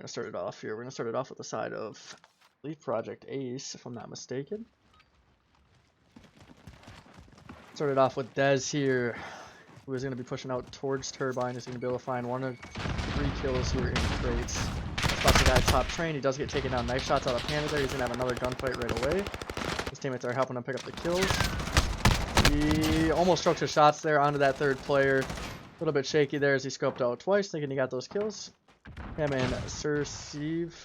going to start it off here? We're going to start it off with the side of Leaf Project Ace, if I'm not mistaken. Started off with Dez here, who is going to be pushing out towards Turbine. He's going to be able to find 1 of 3 kills here in crates. Spots the guy top train. He does get taken down. Nice shots out of Panda there. He's going to have another gunfight right away. His teammates are helping him pick up the kills. He almost strokes his shots there onto that 3rd player. A little bit shaky there as he scoped out twice, thinking he got those kills. Him and Sursive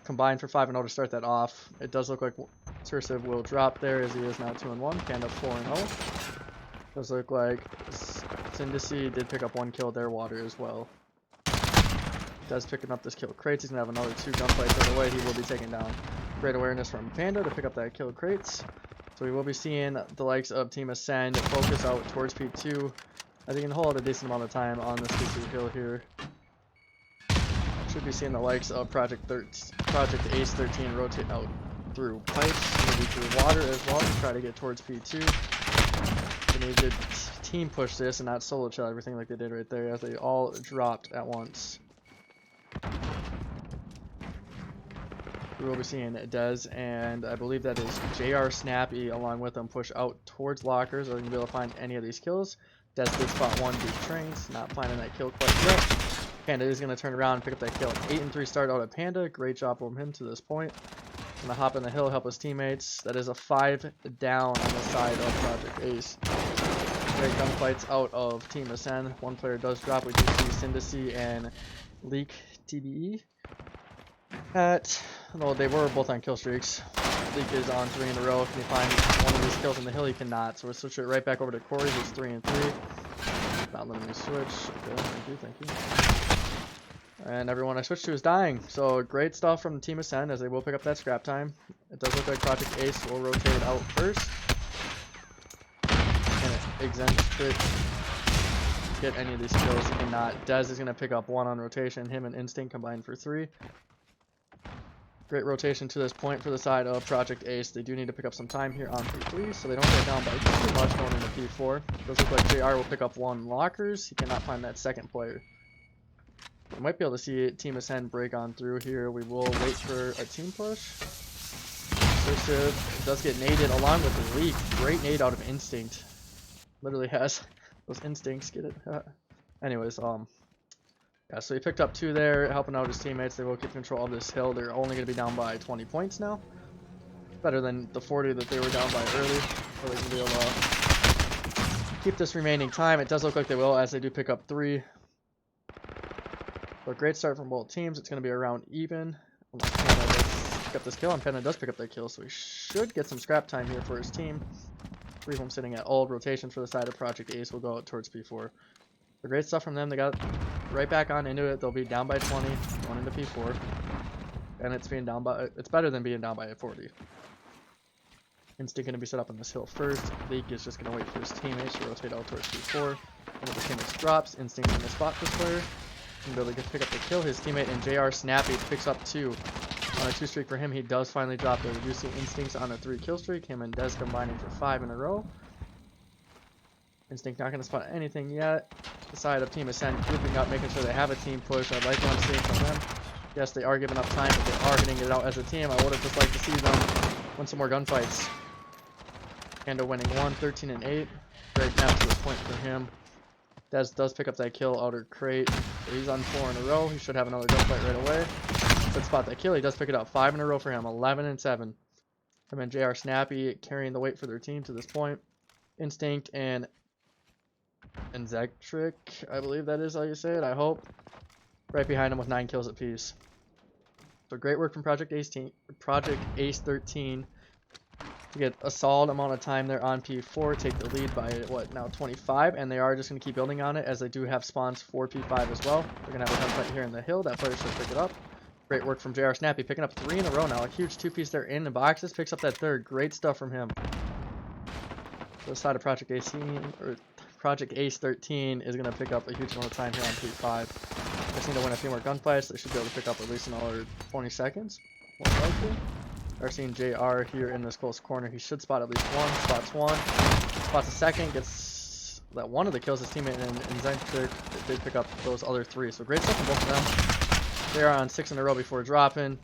combined for 5-0 to start that off. It does look like Sursive will drop there as he is now 2-1. Panda 4-0. Does look like Syndicy did pick up 1 kill there, Water as well. Does picking up this kill crates. He's gonna have another 2 gunfights right away. He will be taken down. Great awareness from Panda to pick up that kill crates. So we will be seeing the likes of Team Ascend focus out towards P2. I think he can hold a decent amount of time on this P2 hill here. Should be seeing the likes of ProjectAce13 rotate out through pipes, maybe through water as well to try to get towards P2. They need to team push this and not solo shot everything like they did right there as they all dropped at once. We will be seeing Dez and I believe that is JR Snappy along with them push out towards lockers. Are they going to be able to find any of these kills? Dez did spot 1 deep trains, not finding that kill quite yet. Panda is going to turn around and pick up that kill. 8-3 start out of Panda. Great job from him to this point. Going to hop in the hill, help his teammates. That is a 5 down on the side of Project Ace. Great gunfights out of Team Ascend. 1 player does drop. We do see Syndicy and Leak TBE. Well, they were both on kill streaks. Leak is on 3 in a row. Can he find 1 of these kills in the hill? He cannot. So we'll switch it right back over to Corey, who's 3-3. Not letting me switch. Okay, thank you. And everyone I switched to is dying. So great stuff from Team Ascend as they will pick up that scrap time. It does look like Project Ace will rotate out first. And Wyggzz could get any of these kills. He cannot. Dez is going to pick up 1 on rotation. Him and Instinct combined for 3. Great rotation to this point for the side of Project Ace. They do need to pick up some time here on P3 so they don't get down by too much going into P4. It does look like JR will pick up 1 lockers. He cannot find that 2nd player. We might be able to see Team Ascend break on through here. We will wait for a team push. Sursive does get naded along with the Leak. Great nade out of Instinct. Literally has those instincts. Get it? Anyways, yeah, so he picked up 2 there, helping out his teammates. They will keep control of this hill. They're only going to be down by 20 points now. Better than the 40 that they were down by early. So they can be able to keep this remaining time. It does look like they will as they do pick up 3. So a great start from both teams. It's going to be around even. Unless Panda does pick up this kill, and Panda does pick up that kill. So he should get some scrap time here for his team. 3 of them sitting at old rotation for the side of Project Ace will go out towards P4. So great stuff from them. They got right back on into it. They'll be down by 20, going into P4. And it's being down by, it's better than being down by 40. Instinct going to be set up on this hill first. Leak is just going to wait for his teammates to rotate out towards P4. One of his teammates drops. Instinct going to spot this player. He's going to be able to pick up the kill. His teammate and JR Snappy picks up 2. On a 2 streak for him, he does finally drop there. We do see Instincts on a 3 kill streak. Him and Dez combining for 5 in a row. Instinct not going to spot anything yet. The side of Team Ascend grouping up, making sure they have a team push. I'd like what I'm seeing from them. Yes, they are giving up time, but they are getting it out as a team. I would have just liked to see them win some more gunfights. Panda winning 1, 13-8. Great match to this point for him. Dez does pick up that kill outer crate. So he's on 4 in a row. He should have another gunfight right away. Good spot that kill. He does pick it up 5 in a row for him. 11-7. Him and JR Snappy carrying the weight for their team to this point. Instinct and Zektrick, I believe that is how you say it, I hope. Right behind him with 9 kills apiece. So great work from Project Ace13 to get a solid amount of time there on P4, take the lead by, what, now 25, and they are just going to keep building on it as they do have spawns for P5 as well. They're going to have a gunfight here in the hill. That player should pick it up. Great work from JR Snappy, picking up 3 in a row now. A huge 2-piece there in the boxes, picks up that 3rd. Great stuff from him. The side of Project Ace13 is going to pick up a huge amount of time here on P5. Just need to win a few more gunfights. They should be able to pick up at least another 20 seconds. Most likely. We're seeing JR here in this close corner. He should spot at least 1. Spots 1. Spots a 2nd. Gets that one of the kills his teammate and Zentric did pick up those other 3. So great stuff from both of them. They are on 6 in a row before dropping.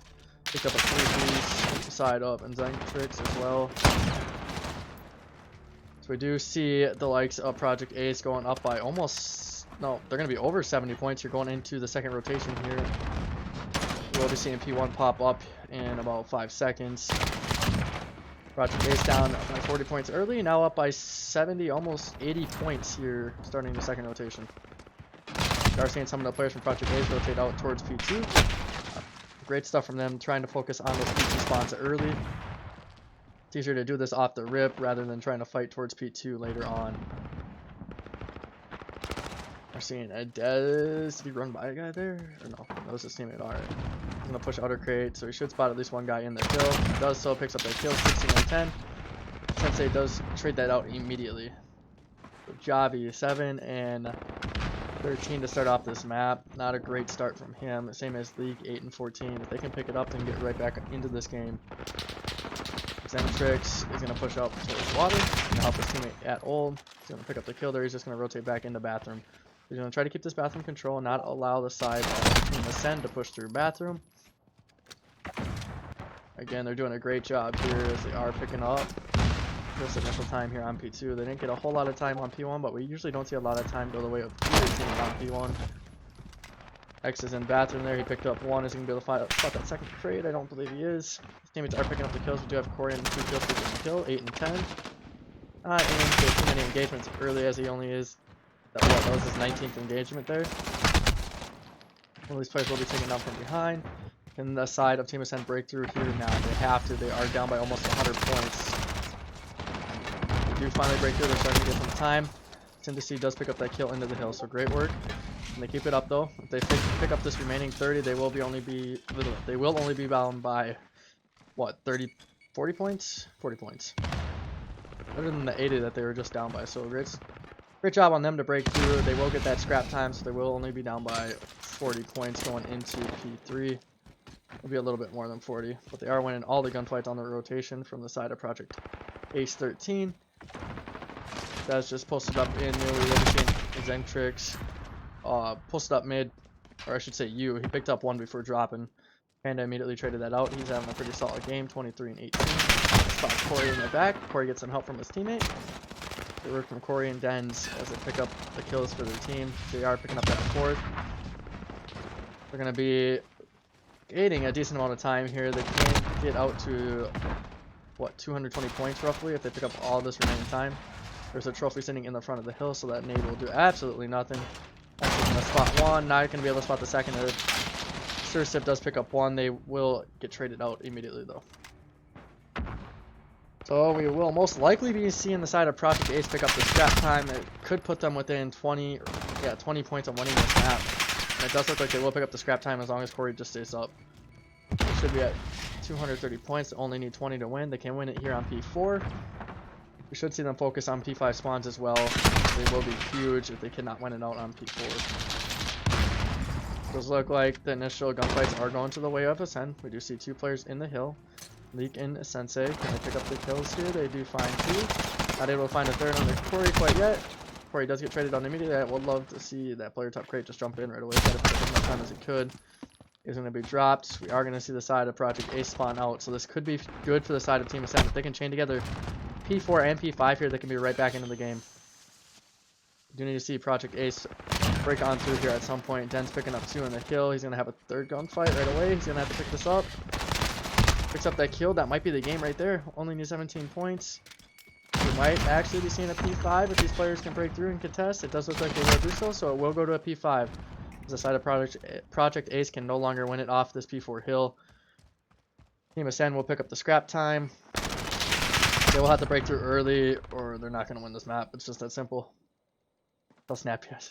Picked up a 3-piece side up and Zentrix as well. So we do see the likes of Project Ace going up by almost, no, they're going to be over 70 points here going into the second rotation here. We'll be seeing P1 pop up in about 5 seconds. Project Ace down by 40 points early, now up by 70, almost 80 points here starting the second rotation. We are seeing some of the players from Project Ace rotate out towards P2. Great stuff from them, trying to focus on those P2 spawns early. It's easier to do this off the rip rather than trying to fight towards P2 later on. We're seeing a Dez. Did he run by a guy there? Or no? That was his teammate. Alright. He's going to push outer crate, so he should spot at least one guy in the kill. He does so, picks up that kill, 16 and 10. Sensei does trade that out immediately. So Javi, 7 and 13 to start off this map. Not a great start from him. Same as League, 8 and 14. If they can pick it up and get right back into this game. Zentrix is going to push up towards water and help his teammate at old. He's going to pick up the kill there. He's just going to rotate back into bathroom. He's going to try to keep this bathroom control and not allow the side of Team Ascend to push through bathroom. Again, they're doing a great job here as they are picking up this initial time here on P2. They didn't get a whole lot of time on P1, but we usually don't see a lot of time go the way of either team on P1. X is in bathroom there. He picked up 1. Is he going to be able to spot that second trade? I don't believe he is. His teammates are picking up the kills. We do have Corey and 2 kills for this kill, 8 and 10. Not into too many engagements early as he only is. That was his 19th engagement there. Well, these players will be taken down from behind. And the side of Team Ascend breakthrough here now. They have to. They are down by almost 100 points. They do finally break through. They're starting to get some time. Synthesy does pick up that kill into the hill, so great work. And they keep it up though. If they pick up this remaining 30, they will only be bound by what, 40 points? 40 points. Better than the 80 that they were just down by. So great job on them to break through. They will get that scrap time, so they will only be down by 40 points going into P3. It'll be a little bit more than 40, but they are winning all the gunfights on the rotation from the side of ProjectAce13. That's just posted up in there. We're seeing Zentrix posted up mid, or I should say U. He picked up 1 before dropping. Panda immediately traded that out. He's having a pretty solid game, 23 and 18. Spot Corey in the back. Corey gets some help from his teammate. They work from Corey and Dens as they pick up the kills for their team. They are picking up that 4th. They're going to be gaining a decent amount of time here. They can get out to, what, 220 points roughly if they pick up all this remaining time. There's a trophy sitting in the front of the hill, so that nade will do absolutely nothing. Actually going to spot 1, not going to be able to spot the second. Sursip does pick up 1. They will get traded out immediately though. So we will most likely be seeing the side of Project Ace pick up the scrap time. It could put them within 20 points of winning this map. And it does look like they will pick up the scrap time as long as Corey just stays up. They should be at 230 points. They only need 20 to win. They can win it here on P4. We should see them focus on P5 spawns as well. They will be huge if they cannot win it out on P4. Does look like the initial gunfights are going to the way of Ascend. We do see 2 players in the hill. Leak and Sensei. Can they pick up the kills here? They do find 2. Not able to find a 3rd under Corey quite yet. Corey does get traded on immediately. I would love to see that player top crate just jump in right away. Try to put as much time as it could. Is going to be dropped. We are going to see the side of Project Ace spawn out. So this could be good for the side of Team Ascend. If they can chain together P4 and P5 here, they can be right back into the game. We do need to see Project Ace break on through here at some point. Den's picking up 2 in the hill. He's going to have a 3rd gunfight right away. He's going to have to pick this up. Picks up that kill. That might be the game right there. Only needs 17 points. We might actually be seeing a P5 if these players can break through and contest. It does look like they will do so, so it will go to a P5. As the side of Project Ace can no longer win it off this P4 hill. Team Ascend will pick up the scrap time. They will have to break through early or they're not going to win this map. It's just that simple. I'll snap yes.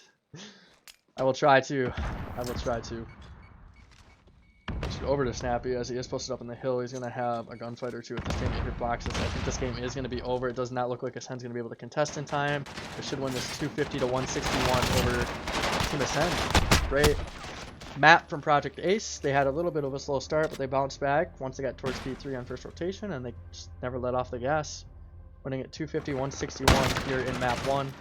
I will try to. Switch over to Snappy as he is posted up in the hill. He's going to have a gunfight or 2 if this team here blocks this. I think this game is going to be over. It does not look like Ascend's going to be able to contest in time. They should win this 250 to 161 over Team Ascend. Great map from Project Ace. They had a little bit of a slow start, but they bounced back once they got towards P3 on first rotation, and they just never let off the gas. Winning at 250, 161 here in map 1.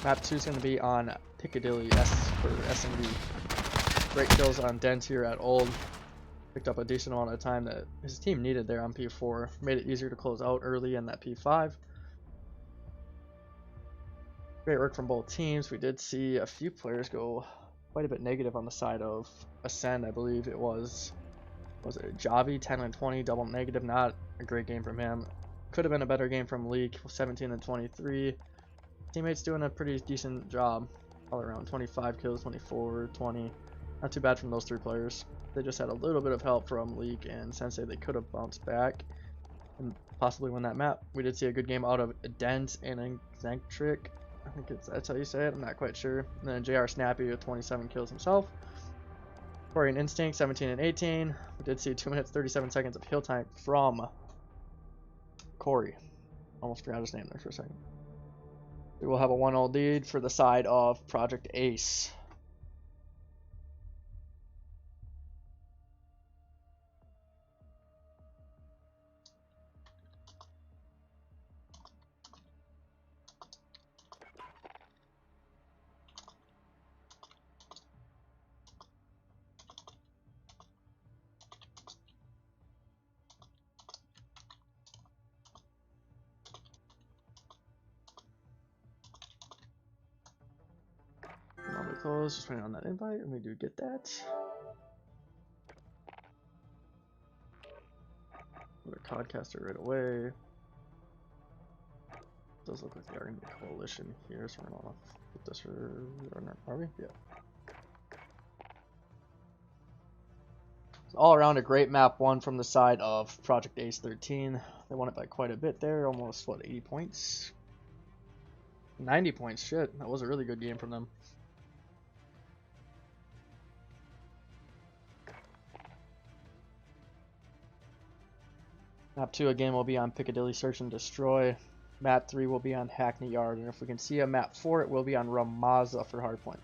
Map 2 is going to be on Piccadilly S for SMD. Great kills on Dent here at Old. Picked up a decent amount of time that his team needed there on P4. Made it easier to close out early in that P5. Great work from both teams. We did see a few players go quite a bit negative on the side of Ascend. I believe it was it Javi, 10 and 20, double negative. Not a great game from him. Could have been a better game from Leak, 17 and 23. Teammates doing a pretty decent job all around. 25 kills, 24, 20. Not too bad from those 3 players. They just had a little bit of help from Leak and Sensei. They could have bounced back and possibly win that map. We did see a good game out of Dent and Eccentric. I think that's how you say it. I'm not quite sure. And then JR Snappy with 27 kills himself. Corey and Instinct, 17 and 18. We did see 2 minutes 37 seconds of heal time from Corey. Almost forgot his name there for a second. We will have a 1-0 lead for the side of Project Ace. Close, just waiting on that invite, and we do get that. We're a codcaster right away. Does look like they are in the coalition here, so we're gonna put this for are we? Yeah. So all around a great map one from the side of ProjectAce13. They won it by quite a bit there, almost what, 80 points? 90 points, shit. That was a really good game from them. Map 2 again will be on Piccadilly Search and Destroy. Map 3 will be on Hackney Yard. And if we can see a map 4, it will be on Ramaza for Hardpoint.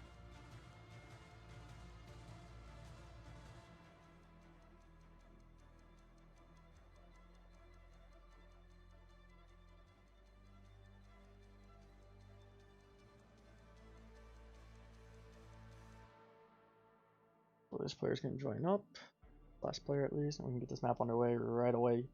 So this player's going to join up. Last player at least. And we can get this map underway right away.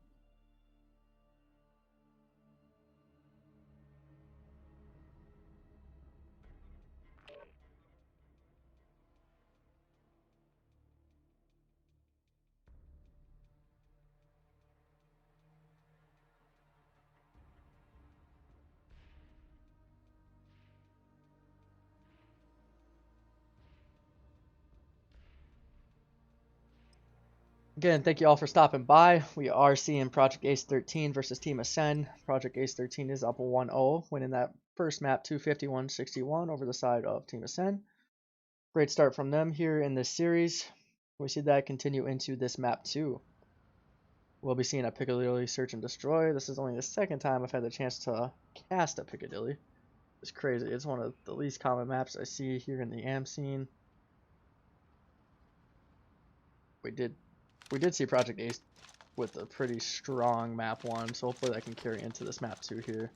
Again, thank you all for stopping by. We are seeing Project Ace13 versus Team Ascend. Project Ace13 is up 1-0, winning that first map 251-61 over the side of Team Ascend. Great start from them here in this series. We see that continue into this map 2. We'll be seeing a Piccadilly Search and Destroy. This is only the second time I've had the chance to cast a Piccadilly. It's crazy. It's one of the least common maps I see here in the AM scene. We did see Project Ace with a pretty strong map 1, so hopefully that can carry into this map 2 here.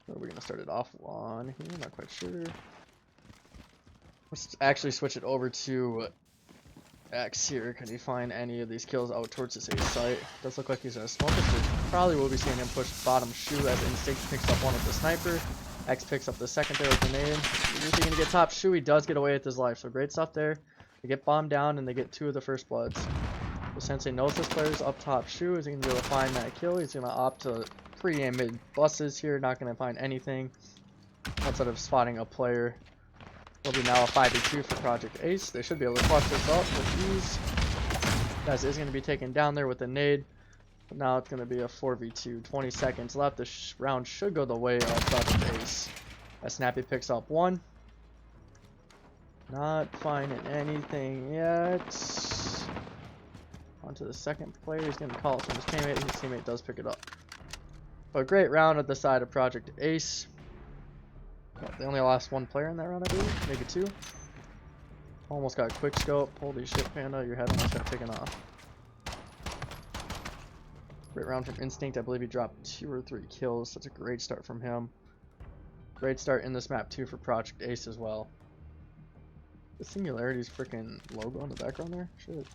What are we going to start it off on here? Not quite sure. Let's actually switch it over to X here. Can he find any of these kills out towards his A site? Does look like he's going to smoke it, so probably will be seeing him push bottom shoe as Instinct picks up one with the sniper. X picks up the second there with the grenade. Is he going to get top shoe? He does get away with his life, so great stuff there. They get bombed down and they get 2 of the first bloods. So Sensei knows this player's up top shoe. Is he going to be able to find that kill? He's going to opt to pre-aim mid buses here. Not going to find anything outside of spotting a player. Will be now a 5v2 for Project Ace. They should be able to clutch this up with ease. Guys is going to be taken down there with a nade. But now it's going to be a 4v2. 20 seconds left. This round should go the way of Project Ace. As Snappy picks up 1. Not finding anything yet. On to the second player. He's going to call it from his teammate. His teammate does pick it up. But a great round at the side of Project Ace. Well, they only lost 1 player in that round, I believe. Maybe 2. Almost got a quick scope. Holy shit, Panda. Your head almost got taken off. Great round from Instinct. I believe he dropped 2 or 3 kills. That's a great start from him. Great start in this map too for Project Ace as well. The Singularity's freaking logo in the background there? Shit.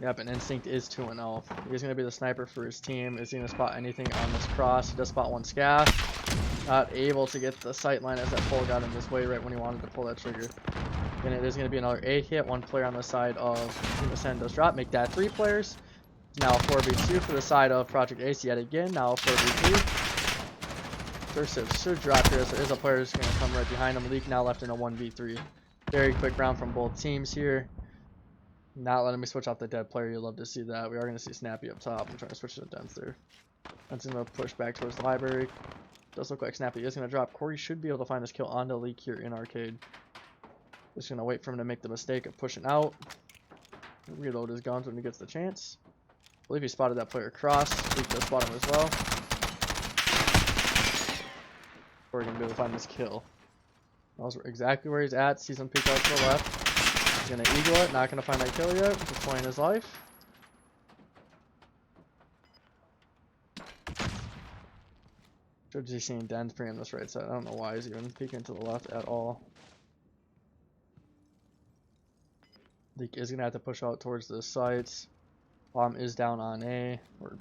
Yep, and Instinct is 2-0. He's going to be the sniper for his team. Is he going to spot anything on this cross? He does spot one scaff. Not able to get the sight line as that pole got in his way right when he wanted to pull that trigger. And it is going to be another A hit. One player on the side of Team Ascend does drop. Make that 3 players. Now a 4v2 for the side of Project Ace yet again. Now a 4v3. Cursive should drop here, so there is a player who's going to come right behind him. Leak now left in a 1v3. Very quick round from both teams here. Not letting me switch off the dead player. You'll love to see that. We are going to see Snappy up top. I'm trying to switch to the Dens there. Dens going to push back towards the library. Does look like Snappy is going to drop. Corey should be able to find this kill on the Leak here in Arcade. Just going to wait for him to make the mistake of pushing out. Reload his guns when he gets the chance. I believe he spotted that player across. Leak does spot him as well. Corey going to be able to find this kill. Knows exactly where he's at. Sees him peek out to the left. He's going to eagle it. Not going to find that kill yet. Just playing his life. Should be seeing Dens pre on this right side. I don't know why he's even peeking to the left at all. Leak is going to have to push out towards the sites. Bomb is down on A. Or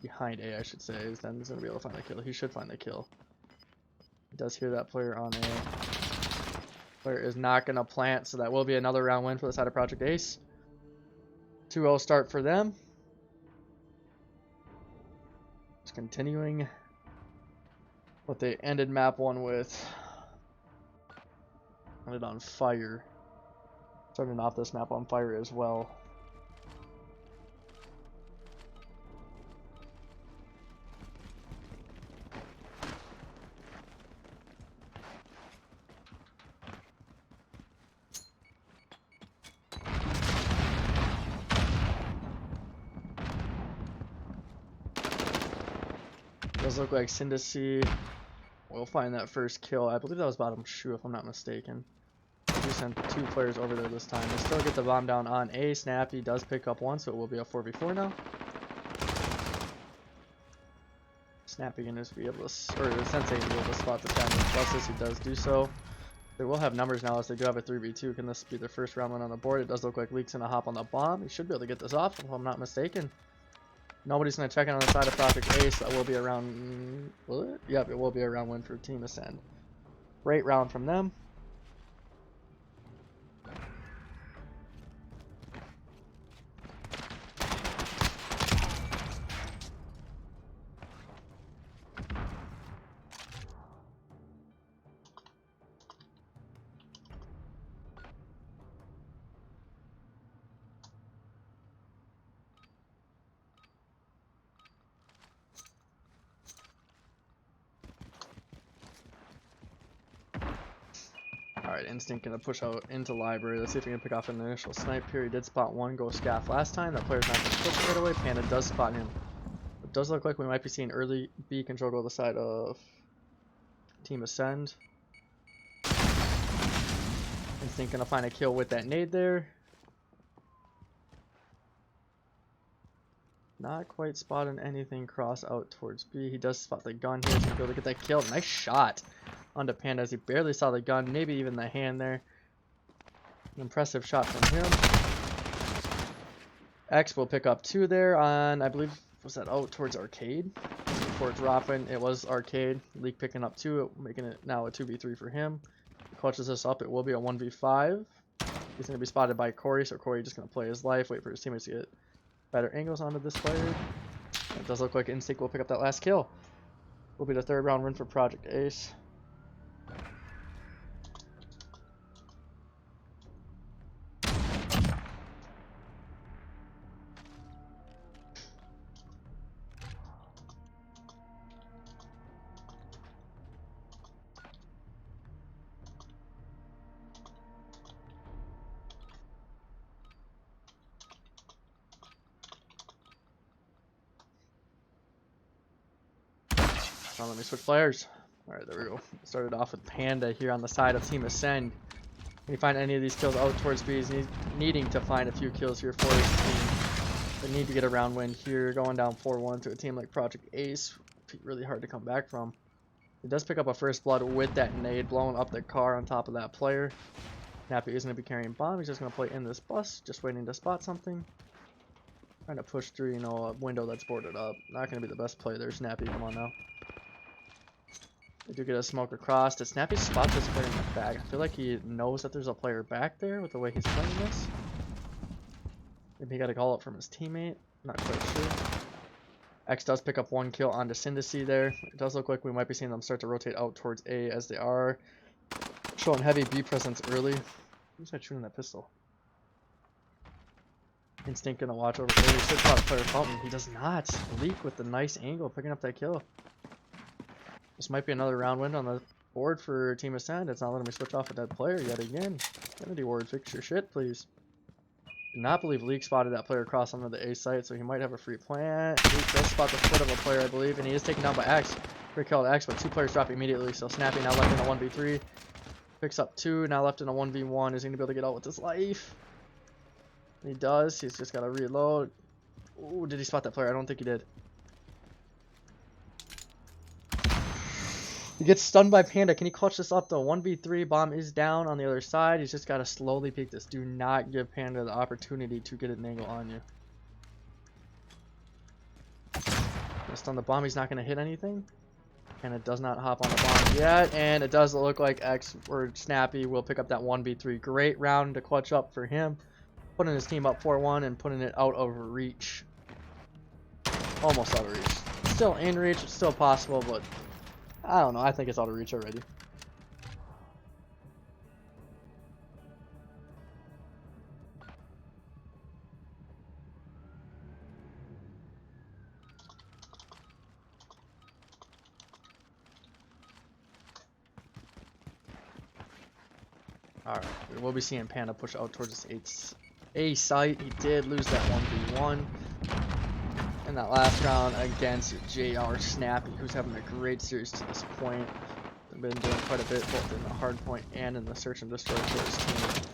behind A, I should say. Then he's going to be able to find the kill. He should find the kill. He does hear that player on A. Player is not going to plant, so that will be another round win for the side of Project Ace. 2-0 start for them. Just continuing what they ended map 1 with. Ended on fire. Starting off this map on fire as well. Does look like Syndicy will find that first kill. I believe that was bottom shoe if I'm not mistaken. We sent 2 players over there this time. They still get the bomb down on A. Snappy does pick up 1, so it will be a 4v4 now. Snappy can just be able to, or the Sensei can be able to spot this guy in the buses. He does do so. They will have numbers now as they do have a 3v2. Can this be their first round win on the board? It does look like Leak's gonna hop on the bomb. He should be able to get this off if I'm not mistaken. Nobody's going to check in on the side of Project Ace. That will be a round... Will it? Yep, it will be a round win for Team Ascend. Great round from them. Alright, Instinct gonna push out into library. Let's see if we can pick off an initial snipe here. He did spot one go scaff last time. That player's not gonna push right away. Panda does spot him. It does look like we might be seeing early B control go to the side of Team Ascend. Instinct gonna find a kill with that nade there. Not quite spotting anything cross out towards B. He does spot the gun here. He's gonna be able to get that kill. Nice shot onto Panda as he barely saw the gun, maybe even the hand there. An impressive shot from him. X will pick up 2 there on, I believe, was that out towards Arcade? Before dropping, it was Arcade. Leak picking up 2, making it now a 2v3 for him. He clutches this up, it will be a 1v5. He's going to be spotted by Corey, so Corey just going to play his life, wait for his teammates to get better angles onto this player. It does look like Instinct will pick up that last kill. Will be the 3rd round win for Project Ace. Let me switch players. Alright, there we go. Started off with Panda here on the side of Team Ascend. Can you find any of these kills out towards B? He's needing to find a few kills here for his team. They need to get a round win here. Going down 4-1 to a team like Project Ace. Really hard to come back from. He does pick up a first blood with that nade, blowing up the car on top of that player. Snappy isn't going to be carrying bomb. He's just going to play in this bus, just waiting to spot something. Trying to push through, you know, a window that's boarded up. Not going to be the best play there, Snappy. Come on now. They do get a smoke across. Did Snappy spot this player in the back? I feel like he knows that there's a player back there with the way he's playing this. Maybe he got a call up from his teammate. Not quite sure. X does pick up one kill onto Syndicy there. It does look like we might be seeing them start to rotate out towards A as they are showing heavy B presence early. Who's that shooting that pistol? Instinct gonna watch over here. He should spot the player Fountain. He does not. Leak with the nice angle, picking up that kill. This might be another round win on the board for Team Ascend. It's not letting me switch off a dead player yet again. Kennedy Ward, fix your shit, please. Do not believe Leak spotted that player across onto the A site, so he might have a free plant. Leak does spot the foot of a player, I believe, and he is taken down by X. Great kill to X, but two players drop immediately, so Snappy now left in a 1v3. Picks up two, now left in a 1v1. Is he going to be able to get out with his life? He does. He's just got to reload. Ooh, did he spot that player? I don't think he did. He gets stunned by Panda. Can he clutch this up though? 1v3, bomb is down on the other side. He's just got to slowly peek this. Do not give Panda the opportunity to get an angle on you. Just on the bomb, he's not going to hit anything. And it does not hop on the bomb yet. And it does look like X or Snappy will pick up that 1v3. Great round to clutch up for him. Putting his team up 4-1 and putting it out of reach. Almost out of reach. Still in reach. It's still possible, but I don't know. I think it's out of reach already. Alright, we will be seeing Panda push out towards this A site. He did lose that 1v1 in that last round against JR Snappy, who's having a great series to this point. They've been doing quite a bit both in the hard point and in the search and destroy for his team.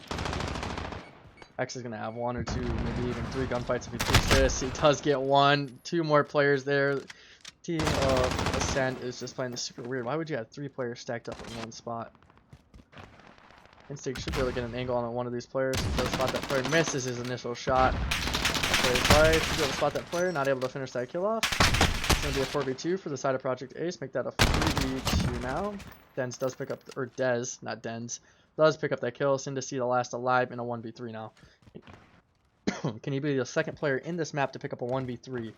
X is going to have one or two, maybe even three gunfights if he takes this. He does get one. Two more players there. Team of Ascent is just playing this super weird. Why would you have three players stacked up in one spot? Instinct should be able to get an angle on one of these players. He does spot that player, misses his initial shot. Plays right, should be able to spot that player, not able to finish that kill off. It's going to be a 4v2 for the side of Project Ace. Make that a 3v2 now. Dens does pick up, or Dez, not Dens, does pick up that kill. Syndicy the last alive in a 1v3 now. Can he be the second player in this map to pick up a 1v3?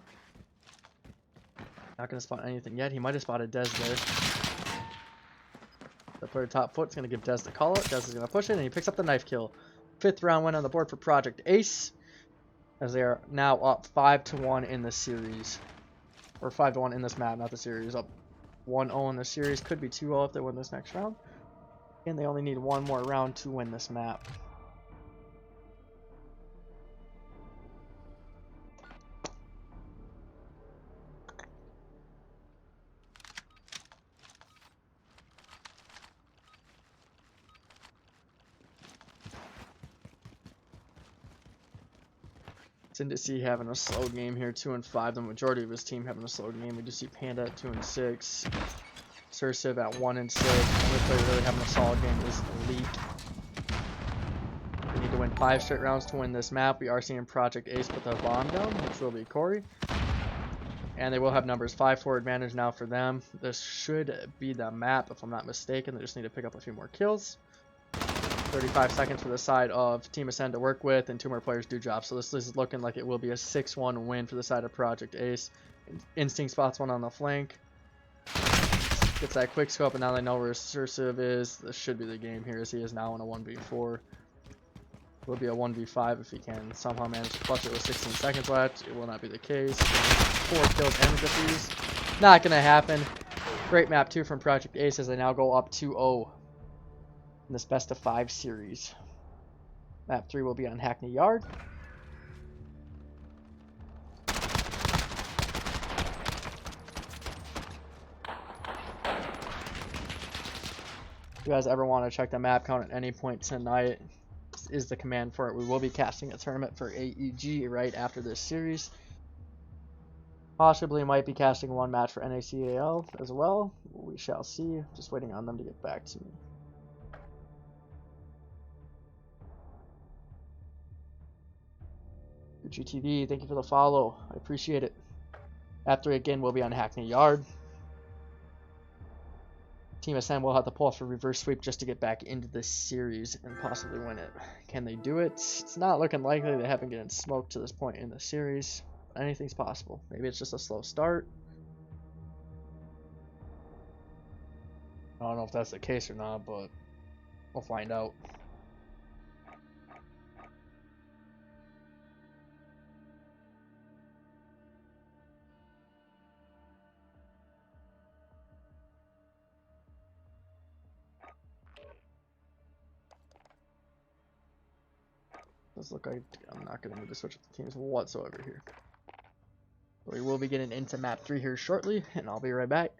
Not going to spot anything yet. He might have spotted Dez there. The player top foot's going to give Dez the call out. Dez is going to push it, and he picks up the knife kill. 5th round win on the board for Project Ace, as they are now up 5-1 in the series. Or 5-1 in this map, not the series. Up 1-0 in the series. Could be 2-0 if they win this next round. And they only need one more round to win this map. Syndicy having a slow game here, 2-5. The majority of his team having a slow game. We do see Panda at 2-6. Sursive at 1-6. Only player really having a solid game is Leak. We need to win 5 straight rounds to win this map. We are seeing Project Ace put the bomb down, which will be Corey. And they will have numbers 5-4 advantage now for them. This should be the map if I'm not mistaken. They just need to pick up a few more kills. 35 seconds for the side of Team Ascend to work with, and 2 more players do drop. So this is looking like it will be a 6-1 win for the side of Project Ace. Instinct spots one on the flank. Gets that quick scope, and now they know where Sursive is. This should be the game here, as he is now in a 1v4. Will be a 1v5 if he can somehow manage to clutch it with 16 seconds left. It will not be the case. 4 kills and a defuse. Not going to happen. Great map 2 from Project Ace as they now go up 2-0. In this best of 5 series. Map 3 will be on Hackney Yard. If you guys ever want to check the map count at any point tonight, this is the command for it. We will be casting a tournament for AEG right after this series. Possibly might be casting one match for NACAL as well. We shall see. Just waiting on them to get back to me. GTV, thank you for the follow. I appreciate it. After again, we'll be on Hackney Yard. Team SM will have to pull off a reverse sweep just to get back into this series and possibly win it. Can they do it? It's not looking likely. They haven't gotten smoked to this point in the series. Anything's possible. Maybe it's just a slow start. I don't know if that's the case or not, but we'll find out. Does look like I'm not going to move to switch up the teams whatsoever here. We will be getting into map 3 here shortly, and I'll be right back.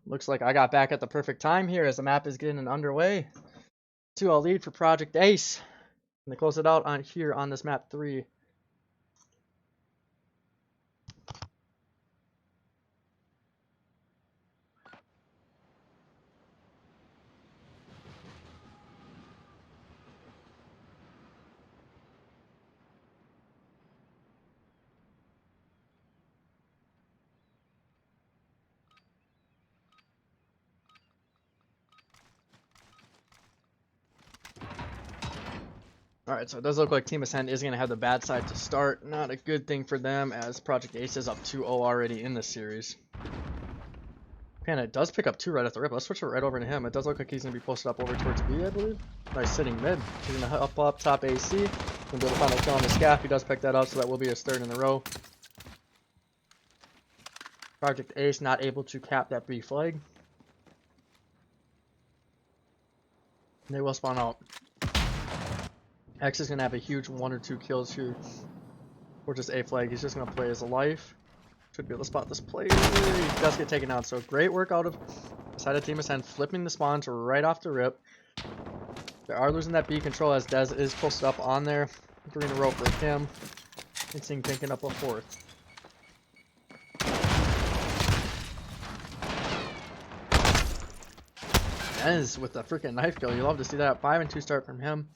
Looks like I got back at the perfect time here as the map is getting underway. 2-0 lead for Project Ace. And they close it out on here on this map 3. Alright, so it does look like Team Ascend is going to have the bad side to start. Not a good thing for them as Project Ace is up 2-0 already in this series. Panda does pick up 2 right off the rip. Let's switch it right over to him. It does look like he's going to be posted up over towards B, I believe. Nice sitting mid. He's going to up top AC. Going to be able to find a kill on the scaff. He does pick that up, so that will be his 3rd in a row. Project Ace not able to cap that B flag. And they will spawn out. X is going to have a huge 1 or 2 kills here. Or just A flag. He's just going to play as a life. Should be able to spot this player. He does get taken out. So great work out of the side of Team Ascend. Flipping the spawns right off the rip. They are losing that B control as Dez is posted up on there. 3 in a row for him. Instinct picking up a 4th. Dez with the freaking knife kill. You love to see that. 5 and 2 start from him.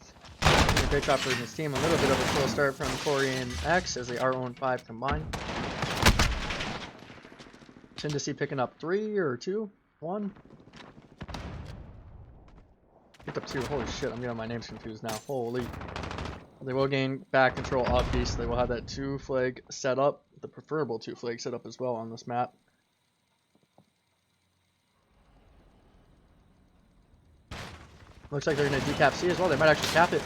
A great job for his team. A little bit of a slow start from Corey and X as they are 0-5 combined. Chindesi picking up 3 or 2? 1? Picked up 2. Holy shit, I'm getting my names confused now. Holy. They will gain back control of B, so they will have that 2 flag set up. The preferable 2 flag set up as well on this map. Looks like they're going to decap C as well. They might actually cap it.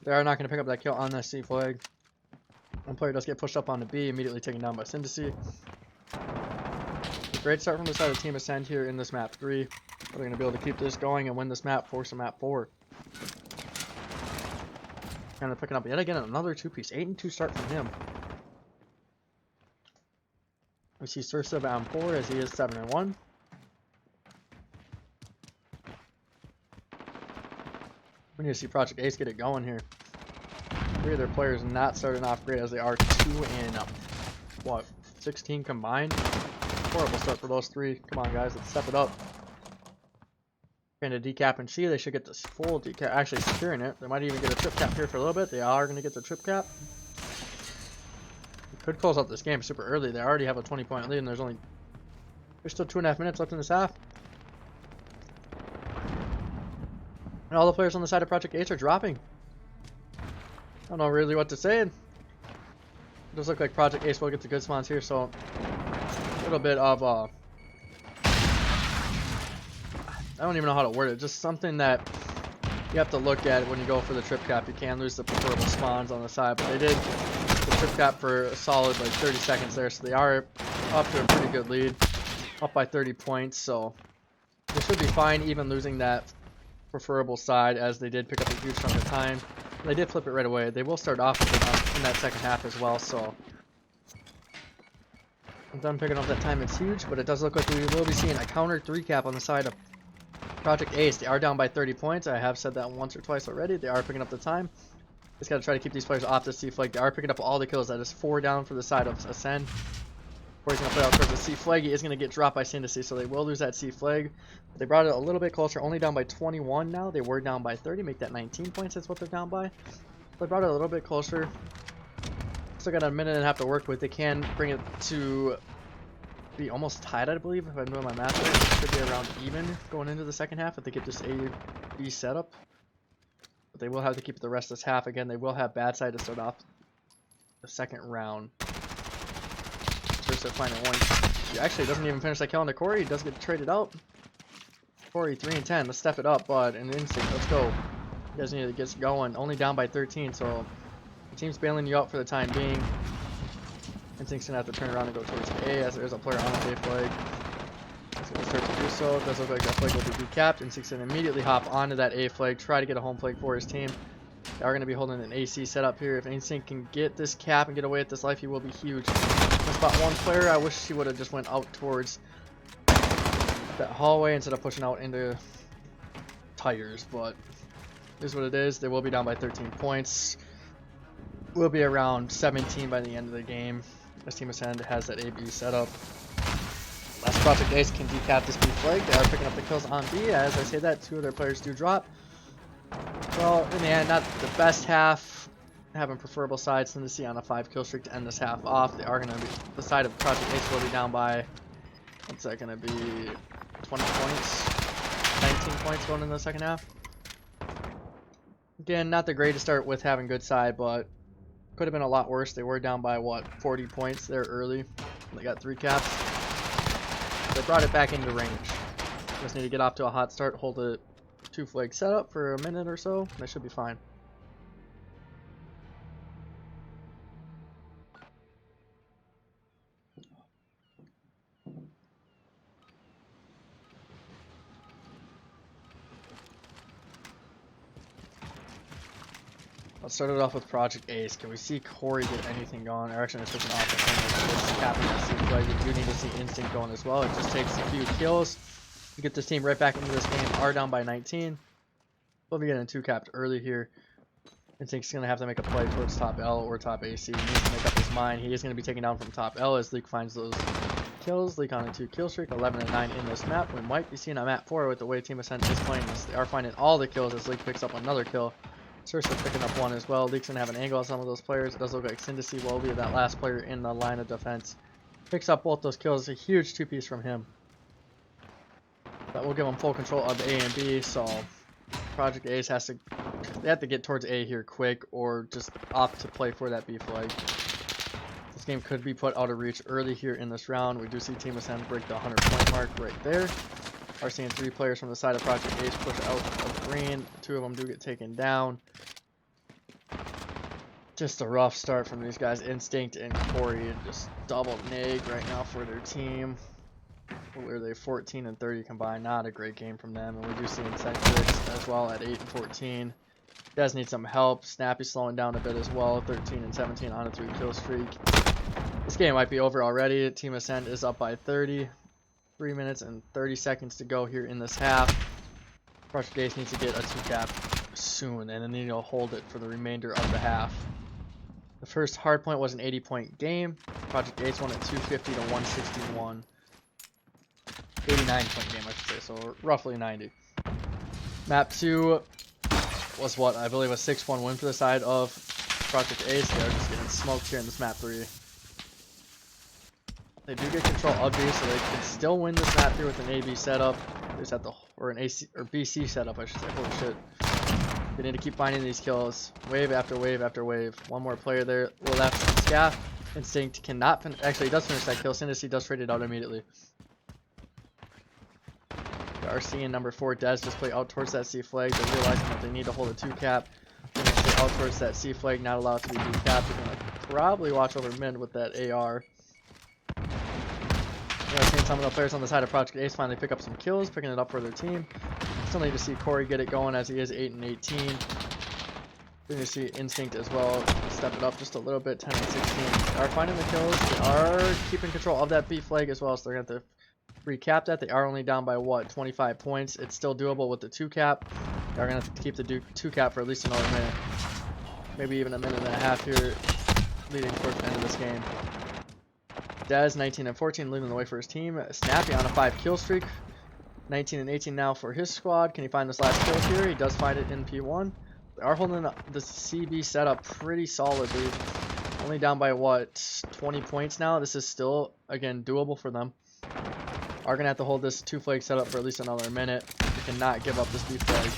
They are not going to pick up that kill on that C flag. One player does get pushed up onto B, immediately taken down by Syndesy. Great start from the side of Team Ascend here in this map 3. They're going to be able to keep this going and win this map, force a map 4. And they're picking up yet again another 2-piece. 8 and 2 start from him. We see Sursa on 4 as he is 7 and 1. We need to see Project Ace get it going here. 3 of their players not starting off great as they are 2 and what, 16 combined. Horrible start for those 3. Come on, guys, let's step it up. Trying to decap and C. They should get this full decap. Actually, securing it. They might even get a trip cap here for a little bit. They are going to get the trip cap. They could close out this game super early. They already have a 20-point lead, and there's still 2.5 minutes left in this half. And all the players on the side of Project Ace are dropping. I don't know really what to say. It does look like Project Ace will get the good spawns here, so a little bit of I don't even know how to word it. Just something that you have to look at when you go for the trip cap. You can lose the preferable spawns on the side, but they did the trip cap for a solid like 30 seconds there, so they are up to a pretty good lead, up by 30 points. So they should be fine, even losing that preferable side, as they did pick up a huge chunk of time. They did flip it right away. They will start off with it in that second half as well. So with them picking up that time, it's huge, but it does look like we will be seeing a counter 3 cap on the side of Project Ace. They are down by 30 points. I have said that once or twice already. They are picking up the time. Just got to try to keep these players off the C flag. They are picking up all the kills. That is 4 down for the side of Ascend. Or he's going to play out towards the C flag. He is going to get dropped by Syndicey, so they will lose that C flag. They brought it a little bit closer. Only down by 21 now. They were down by 30. Make that 19 points. That's what they're down by. They brought it a little bit closer. Still got a minute and a half to work with. They can bring it to be almost tied, I believe, if I'm doing my math right. It should be around even going into the second half if they get this A-B setup. But they will have to keep it the rest of this half. Again, they will have bad side to start off the second round. First they're finding one. He actually doesn't even finish that kill on the Corey. He does get traded out. Corey 3 and 10. Let's step it up, bud. An instinct. Let's go. You guys need to get going. Only down by 13, so the team's bailing you out for the time being. Instinct's gonna have to turn around and go towards A, as there's a player on the A flag. He's gonna start to do so. It does look like that flag will be decapped. Instinct's gonna immediately hop onto that A flag, try to get a home flag for his team. They are gonna be holding an AC setup here. If Instinct can get this cap and get away with this life, he will be huge. Let's spot one player. I wish he would have just went out towards that hallway instead of pushing out into tires, but it is what it is. They will be down by 13 points. We'll be around 17 by the end of the game. This team Ascend has that AB set up. Last Project Ace can decap this B flag. They are picking up the kills on B. As I say that, 2 of their players do drop. Well, in the end, not the best half. Having preferable sides than to see on a 5 kill streak to end this half off. They are going to be, the side of Project Ace will be down by, what's that going to be, 20 points, 19 points going into the second half. Again, not the greatest start with having good side, but could have been a lot worse. They were down by, what, 40 points there early. They got 3 caps. They brought it back into range. Just need to get off to a hot start, hold a 2 flag setup for a minute or so. They should be fine. Let's start it off with Project Ace. Can we see Corey get anything going? Or actually, switching off the capping that C flag. We do need to see Instinct going as well. It just takes a few kills to get this team right back into this game. Are down by 19. We'll be getting 2 capped early here. Instinct's going to have to make a play towards top L or top AC. He needs to make up his mind. He is going to be taken down from top L as Leak finds those kills. Leak on a 2 kill streak, 11 and 9 in this map. We might be seeing a map 4 with the way Team Ascent is playing this. They are finding all the kills as Leak picks up another kill. Seriously picking up 1 as well. Leak's gonna have an angle on some of those players. It does look like Syndicey will be that last player in the line of defense. Picks up both those kills. A huge 2-piece from him. That will give him full control of A and B. So Project Ace has to, they have to get towards A here quick, or just opt to play for that B flag. This game could be put out of reach early here in this round. We do see Team Ascend break the 100-point mark right there. Are seeing 3 players from the side of Project Ace push out of green. 2 of them do get taken down. Just a rough start from these guys. Instinct and Corey just double neg right now for their team. Where they 14 and 30 combined. Not a great game from them. And we do see Incentrix as well at 8 and 14. Does need some help. Snappy slowing down a bit as well. 13 and 17 on a 3 kill streak. This game might be over already. Team Ascend is up by 30. 3 minutes and 30 seconds to go here in this half. Project Ace needs to get a 2 cap soon, and then they need to hold it for the remainder of the half. The first hard point was an 80-point game. Project Ace won at 250 to 161. 89-point game, I should say, so roughly 90. Map 2 was what? I believe a 6-1 win for the side of Project Ace. They're just getting smoked here in this map 3. They do get control of B, so they can still win this map here with an AB setup. They just have to, or an AC or BC setup, I should say. Holy shit! They need to keep finding these kills, wave after wave after wave. One more player there left. Scaff. Instinct cannot finish. Actually, he does finish that kill. Syndicity does trade it out immediately. RC and number 4 Dez just play out towards that C flag. They're realizing that they need to hold a 2-cap. They're going to play out towards that C flag, not allowed to be decapped. They're going to probably watch over mid with that AR. I've seen some of the players on the side of Project Ace finally pick up some kills, picking it up for their team. Still need to see Corey get it going as he is 8 and 18. We're going to see Instinct as well step it up just a little bit, 10 and 16. They are finding the kills. They are keeping control of that B flag as well, so they're going to have to recap that. They are only down by what, 25 points. It's still doable with the 2-cap. They're going to have to keep the 2-cap for at least another minute. Maybe even a minute and a half here, leading towards the end of this game. Dez, 19 and 14, leading the way for his team. Snappy on a 5-kill streak. 19 and 18 now for his squad. Can he find this last kill here? He does find it in P1. They are holding the CB setup pretty solidly. Only down by what, 20 points now. This is still, again, doable for them. Are going to have to hold this 2-flag setup for at least another minute. They cannot give up this B flag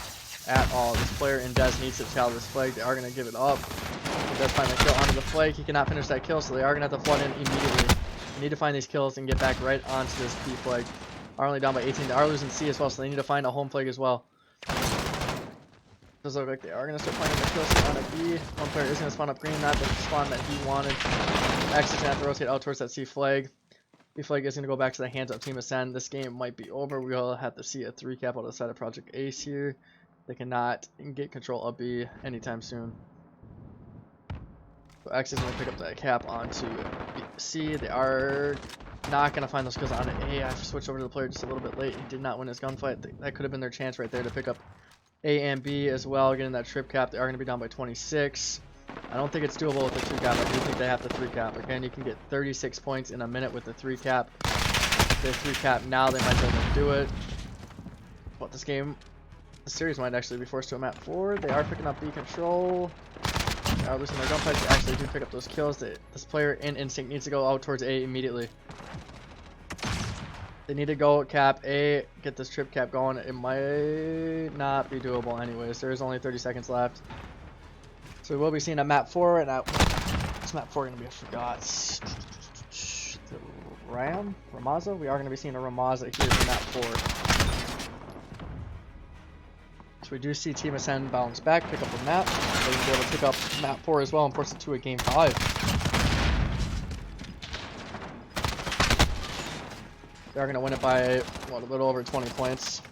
at all. This player in Dez needs to tally this flag. They are going to give it up. He does find the kill onto the flag. He cannot finish that kill, so they are going to have to flood in immediately. They need to find these kills and get back right onto this B flag. Are only down by 18. They are losing C as well, so they need to find a home flag as well. Does look like they are going to start finding the kills on a B. One player is going to spawn up green, not the spawn that he wanted. X is going to have to rotate out towards that C flag. B flag is going to go back to the hands of Team Ascend. This game might be over. We'll have to see a 3-cap on the side of Project Ace here. They cannot get control of B anytime soon. So X is going to pick up that cap onto C. They are not going to find those kills on A. I switched over to the player just a little bit late. He did not win his gunfight. That could have been their chance right there to pick up A and B as well, getting that trip cap. They are going to be down by 26. I don't think it's doable with the 2-cap. I do think they have the 3-cap. Again, you can get 36 points in a minute with the 3-cap. The 3-cap now, they might be able to do it. But this game, the series might actually be forced to a map 4. They are picking up B control. They are losing their gunfights. They actually do pick up those kills. This player in Instinct needs to go out towards A immediately. They need to go cap A, get this trip cap going. It might not be doable anyways. There is only 30 seconds left. So we will be seeing a map 4, and this map 4 going to be, I forgot, the Ramaza? We are going to be seeing a Ramaza here for map 4. So we do see Team Ascend bounce back, pick up a map. They're going to be able to pick up map 4 as well and force it to a game 5. They're going to win it by, what, a little over 20 points.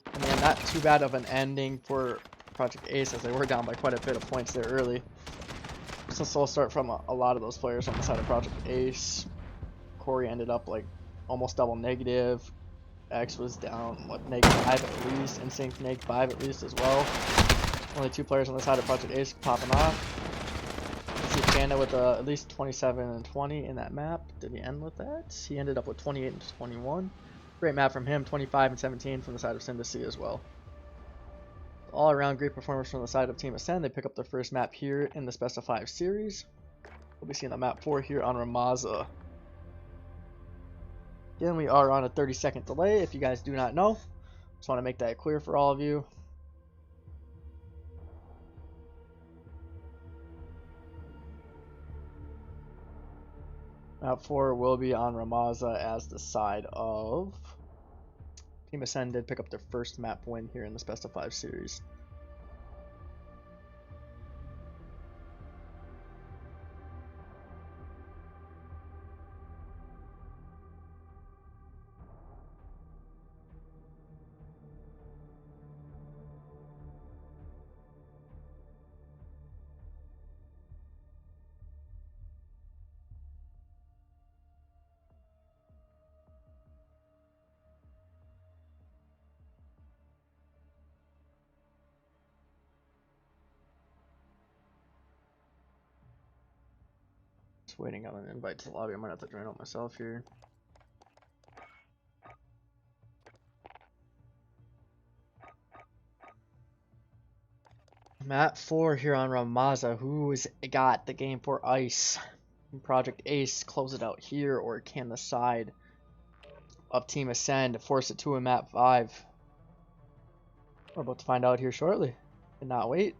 I mean, not too bad of an ending for Project Ace, as they were down by quite a bit of points there early. It's a slow start from a lot of those players on the side of Project Ace. Corey ended up like almost double negative. X was down, what, -5 at least. Instinct -5 at least as well. Only 2 players on the side of Project Ace popping off. You see Panda with at least 27 and 20 in that map. Did he end with that? He ended up with 28 and 21. Great map from him. 25 and 17 from the side of Syndicity as well. All around great performance from the side of Team Ascend. They pick up their first map here in the Best of 5 series. We'll be seeing a map 4 here on Ramaza. Again, we are on a 30-second delay, if you guys do not know. Just want to make that clear for all of you. Map 4 will be on Ramaza as the side of Team Ascend did pick up their first map win here in this Best of 5 series. Just waiting on an invite to the lobby. I might have to join out myself here. Map 4 here on Ramaza. Who's got the game for ice? Can Project Ace close it out here, or can the side of Team Ascend force it to a map 5? We're about to find out here shortly. Cannot wait.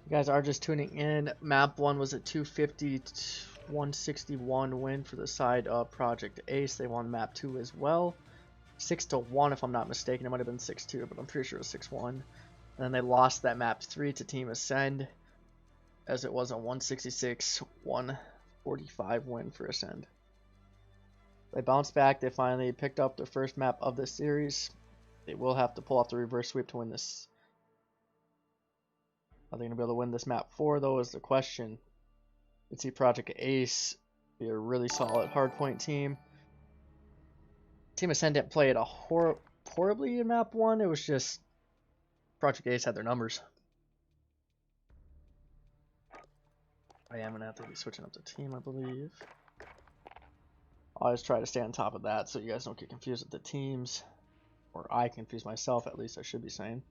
You guys are just tuning in. Map 1 was a 250 161 win for the side of Project Ace. They won map 2 as well. 6-1 if I'm not mistaken. It might have been 6-2, but I'm pretty sure it was 6-1. And then they lost that map 3 to Team Ascend, as it was a 166 145 win for Ascend. They bounced back. They finally picked up their first map of the series. They will have to pull off the reverse sweep to win this. Are they going to be able to win this map 4, though, is the question. You can see Project Ace be a really solid hardpoint team. Team Ascend didn't play it horribly in map 1. It was just Project Ace had their numbers. I am going to have to be switching up the team, I believe. I always try to stay on top of that so you guys don't get confused with the teams. Or I confuse myself, at least I should be saying.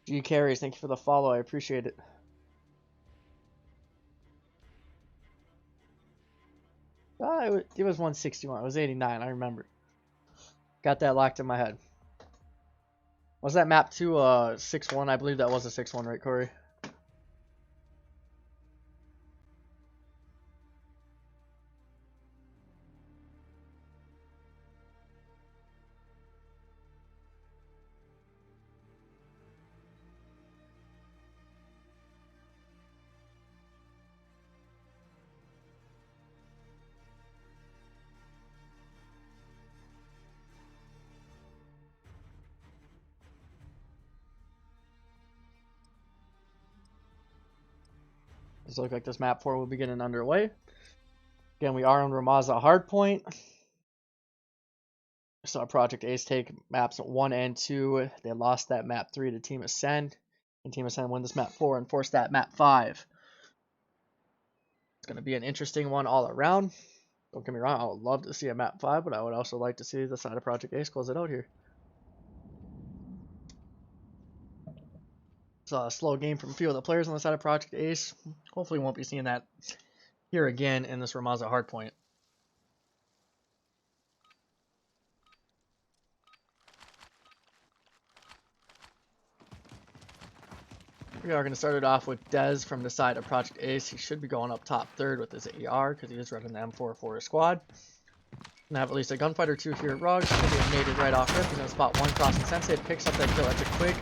G Carries, thank you for the follow. I appreciate it. It was 161. It was 89. I remember. Got that locked in my head. Was that map 2 6-1? I believe that was a 6-1, right, Corey? Does look like this map 4 will be getting underway. Again, we are on Ramaza Hardpoint. Saw Project Ace take maps 1 and 2. They lost that map 3 to Team Ascend. And Team Ascend win this map 4 and force that map 5. It's going to be an interesting one all around. Don't get me wrong, I would love to see a map 5, but I would also like to see the side of Project Ace close it out here. It's a slow game from a few of the players on the side of Project Ace. Hopefully we won't be seeing that here again in this Ramaza Hardpoint. We are going to start it off with Dez from the side of Project Ace. He should be going up top 3rd with his AR because he is running the M4 for his squad. Gonna have at least a gunfighter 2 here at Ruggs. Gonna be mated right off rip. He's gonna spot 1 crossing Sensei, picks up that kill. That's a quick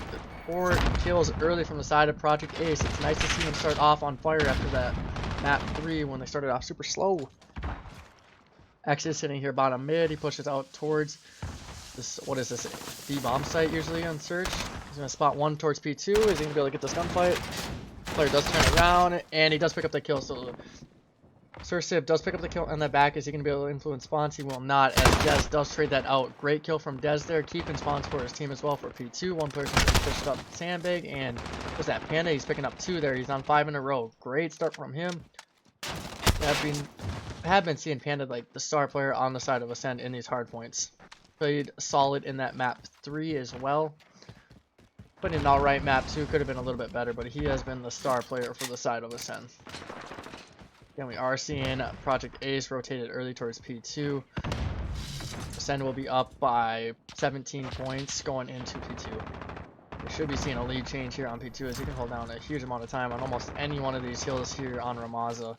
4 kills early from the side of Project Ace. It's nice to see him start off on fire after that map 3 when they started off super slow. X is sitting here bottom mid. He pushes out towards this, what is this, B bomb site usually on search. He's gonna spot 1 towards P2. Is he gonna be able to get this gunfight? Player does turn around and he does pick up the kill. So Sir Sib does pick up the kill on the back. Is he going to be able to influence spawns? He will not, as Dez does trade that out. Great kill from Dez there, keeping spawns for his team as well for P2. One person pushed up Sandbag, and what's that, Panda? He's picking up 2 there. He's on 5 in a row. Great start from him. Have been seeing Panda like the star player on the side of Ascend in these hard points. Played solid in that map 3 as well. But in an alright map 2, could have been a little bit better, but he has been the star player for the side of Ascend. Again, we are seeing Project Ace rotated early towards P2. Ascend will be up by 17 points going into P2. We should be seeing a lead change here on P2 as he can hold down a huge amount of time on almost any one of these hills here on Ramaza.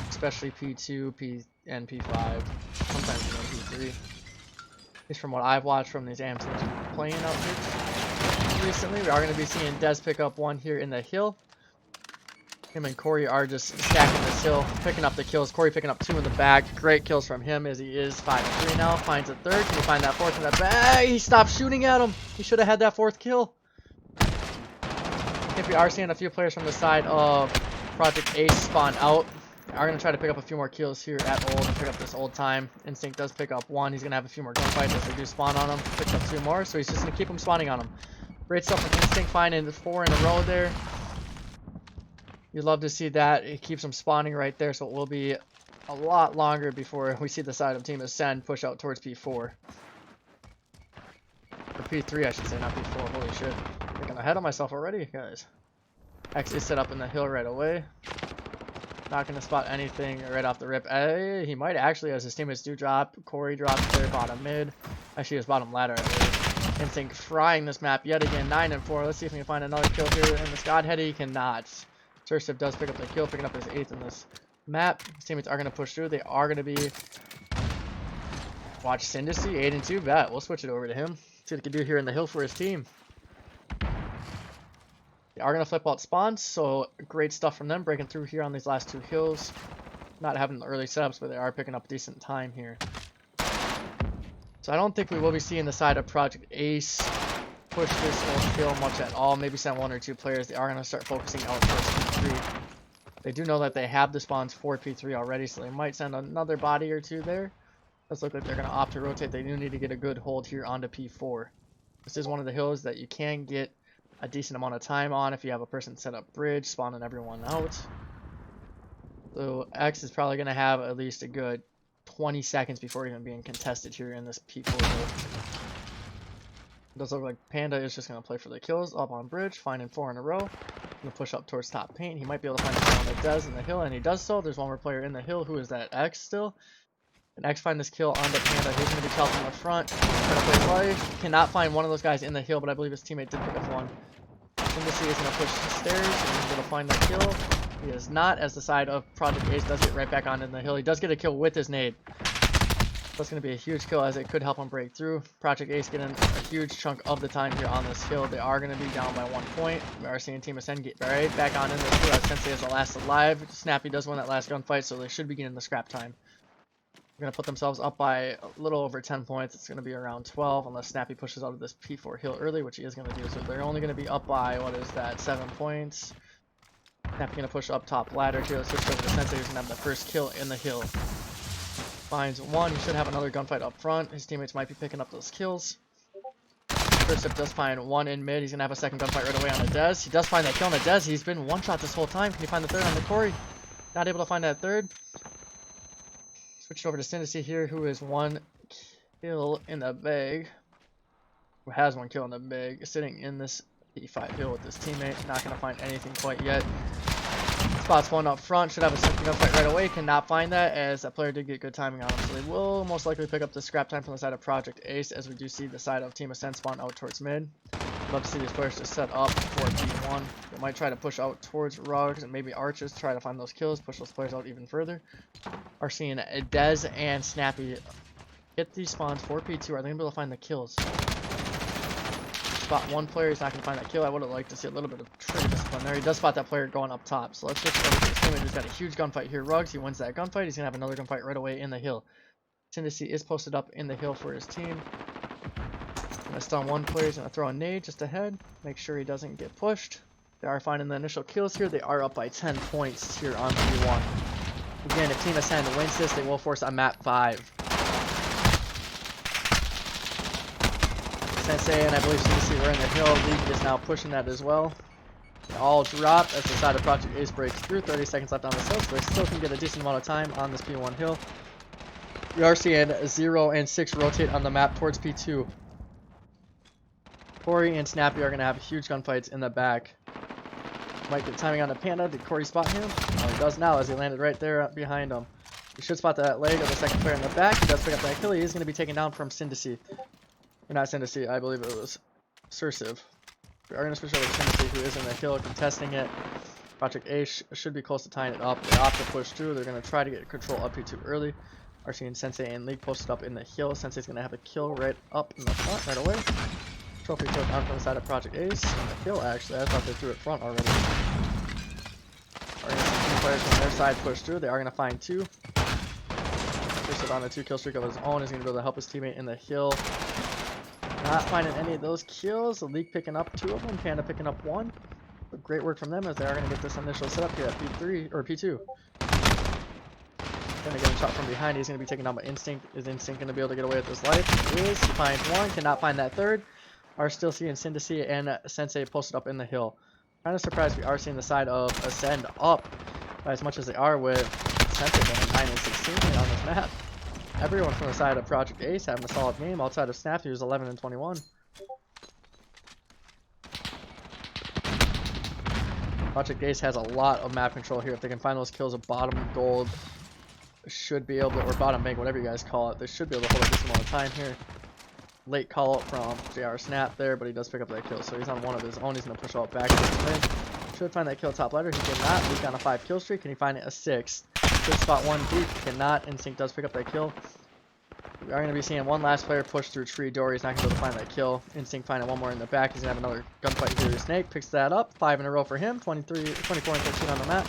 Especially P2, and P5, sometimes even P3. At least from what I've watched from these AM teams playing out here recently. We are going to be seeing Dez pick up 1 here in the hill. Him and Corey are just stacking this hill, picking up the kills. Corey picking up 2 in the back. Great kills from him as he is 5-3 now. Finds a 3rd. Can he find that 4th in the back? He stopped shooting at him. He should have had that 4th kill. If we are seeing a few players from the side of Project Ace spawn out, they are going to try to pick up a few more kills here at Old and pick up this old time. Instinct does pick up 1. He's going to have a few more gunfights as they do spawn on him. Picked up 2 more, so he's just going to keep them spawning on him. Great stuff from Instinct, finding 4 in a row there. You'd love to see that. It keeps them spawning right there, so it will be a lot longer before we see the side of Team Ascend push out towards P4. Or P3, I should say, not P4. Holy shit. I think I'm ahead of myself already, guys. X is set up in the hill right away. Not going to spot anything right off the rip. He might actually, as his teammates do drop. Corey drops there, bottom mid. Actually, his bottom ladder, I believe. Instinct frying this map yet again, 9-4. Let's see if we can find another kill here. And this Godhead, he cannot. Sursive does pick up the kill, picking up his 8th in this map. His teammates are going to push through. They are going to be... Watch Syndicy, 8-2. Bet. We'll switch it over to him. See what he can do here in the hill for his team. They are going to flip out spawns, so great stuff from them. Breaking through here on these last 2 hills. Not having the early setups, but they are picking up decent time here. So I don't think we will be seeing the side of Project Ace push this old hill much at all. Maybe send 1 or 2 players. They are going to start focusing out towards P3. They do know that they have the spawns for P3 already, so they might send another body or 2 there. Does look like they're going to opt to rotate. They do need to get a good hold here onto P4. This is one of the hills that you can get a decent amount of time on if you have a person set up bridge, spawning everyone out. So X is probably going to have at least a good 20 seconds before even being contested here in this P4 hill. It does look like Panda is just going to play for the kills up on bridge, finding 4 in a row. Going to push up towards top paint. He might be able to find someone that does in the hill, and he does so. There's 1 more player in the hill. Who is that? X still. And X find this kill on the Panda. He's going to be tailed from the front. Trying to play life. Cannot find one of those guys in the hill, but I believe his teammate did pick up 1. Syndicy is going to push the stairs, and he's going to find that kill. He is not, as the side of Project Ace does get right back on in the hill. He does get a kill with his nade. That's going to be a huge kill as it could help him break through. Project Ace getting a huge chunk of the time here on this hill. They are going to be down by 1 point. We are seeing Team Ascend get right back on in this hill as Sensei is the last alive. Snappy does win that last gunfight, so they should be getting the scrap time. They're going to put themselves up by a little over 10 points. It's going to be around 12 unless Snappy pushes out of this P4 hill early, which he is going to do. So they're only going to be up by, what is that, 7 points. Snappy going to push up top ladder here. Let's switch over to Sensei, who's going to have the first kill in the hill. Finds 1. He should have another gunfight up front. His teammates might be picking up those kills. First up does find 1 in mid. He's going to have a second gunfight right away on a Dez. He does find that kill on a Dez. He's been one-shot this whole time. Can he find the 3rd on the Corey? Not able to find that 3rd. Switch over to Syndicy here, who is 1 kill in the bag. Who has 1 kill in the bag. Sitting in this P5 hill with his teammate. Not going to find anything quite yet. Spots 1 up front. Should have a second gunfight right away. Cannot find that as that player did get good timing on him. So they will most likely pick up the scrap time from the side of Project Ace as we do see the side of Team Ascend spawn out towards mid. Love to see these players just set up for P1. They might try to push out towards Rugs and maybe Arches, try to find those kills, push those players out even further. Are seeing Dez and Snappy hit these spawns for P2. Are they going to be able to find the kills? Spot 1 player, he's not going to find that kill. I would have liked to see a little bit of trigger discipline there. He does spot that player going up top. So let's switch over to his teammate who's got a huge gunfight here. Rugs, he wins that gunfight. He's going to have another gunfight right away in the hill. Syndicy is posted up in the hill for his team. Gonna stun 1 player, he's gonna throw a nade just ahead, make sure he doesn't get pushed. They are finding the initial kills here. They are up by 10 points here on P1. Again, if Team Ascend wins this, they will force a map 5. Sensei and I believe Syndicy were in the hill. League is now pushing that as well. They all drop as the side of Project Ace breaks through. 30 seconds left on the hill, so they still can get a decent amount of time on this P1 hill. We are seeing 0 and 6 rotate on the map towards P2. Corey and Snappy are going to have huge gunfights in the back. Might get timing on the Panda. Did Corey spot him? Oh, he does now as he landed right there behind him. He should spot that leg of the second player in the back. He does pick up that kill. He is going to be taken down from Syndicy. Or not Syndicy, I believe it was Sursive. We are going to switch over to Syndicy, who is in the hill contesting it. Project Ace should be close to tying it up. They opt to push through. They're going to try to get control up here too early. Are seeing Sensei and League posted up in the hill. Sensei's going to have a kill right up in the front right away. Trophy kill down from the side of Project Ace. And the kill, actually. I thought they threw it front already. Are players from their side push through. They are going to find two. Pushed on a 2-kill streak of his own. He's going to be able to help his teammate in the hill. Not finding any of those kills. The League picking up 2 of them. Panda picking up 1. But great work from them as they are going to get this initial setup here at P3 or P2. Going to get him shot from behind. He's going to be taken down by Instinct. Is Instinct going to be able to get away with his life? He is. He finds 1. Cannot find that 3rd. Are still seeing Syndicy and Sensei posted up in the hill. Kind of surprised we are seeing the side of Ascend up by as much as they are, with Sensei going 9 and 16 on this map. Everyone from the side of Project Ace having a solid game outside of Snap, who's 11 and 21. Project Ace has a lot of map control here. If they can find those kills at bottom gold, should be able to, or bottom meg, whatever you guys call it, they should be able to hold a decent amount of time here. Late call out from JR Snap there, but he does pick up that kill, so he's on one of his own. He's going to push out back to the mid. Should find that kill top ladder. He did not. Leak on a 5 kill streak. Can he find it? A 6. Should spot 1 deep. Cannot. Instinct does pick up that kill. We are going to be seeing one last player push through tree door. He's not going to be able to find that kill. Instinct finding one more in the back. He's going to have another gunfight here. Snake picks that up. 5 in a row for him. 24 and 13 on the map.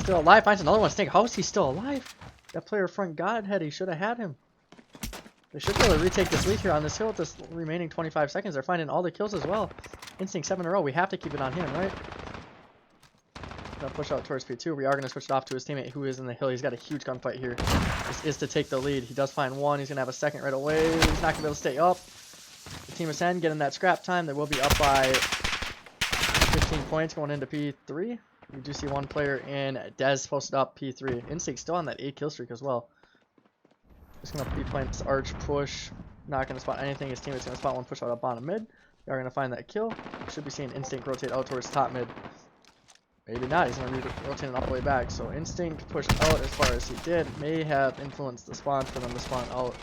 Still alive. Finds another one. Snake, how is he still alive? That player front godhead. He should have had him. They should be able to retake this lead here on this hill with this remaining 25 seconds. They're finding all the kills as well. Instinct 7 in a row. We have to keep it on him, right? Gonna push out towards P2. We are going to switch it off to his teammate who is in the hill. He's got a huge gunfight here. This is to take the lead. He does find 1. He's going to have a 2nd right away. He's not going to be able to stay up. The team is 10 getting that scrap time. They will be up by 15 points going into P3. We do see one player in Dez posted up P3. Instinct still on that 8 kill streak as well. Just going to be playing this arch push. Not going to spot anything. His teammate's going to spot one push out up bottom mid. They are going to find that kill. Should be seeing Instinct rotate out towards top mid. Maybe not. He's going to be rotating all the way back. So Instinct pushed out as far as he did. May have influenced the spawn for them to spawn out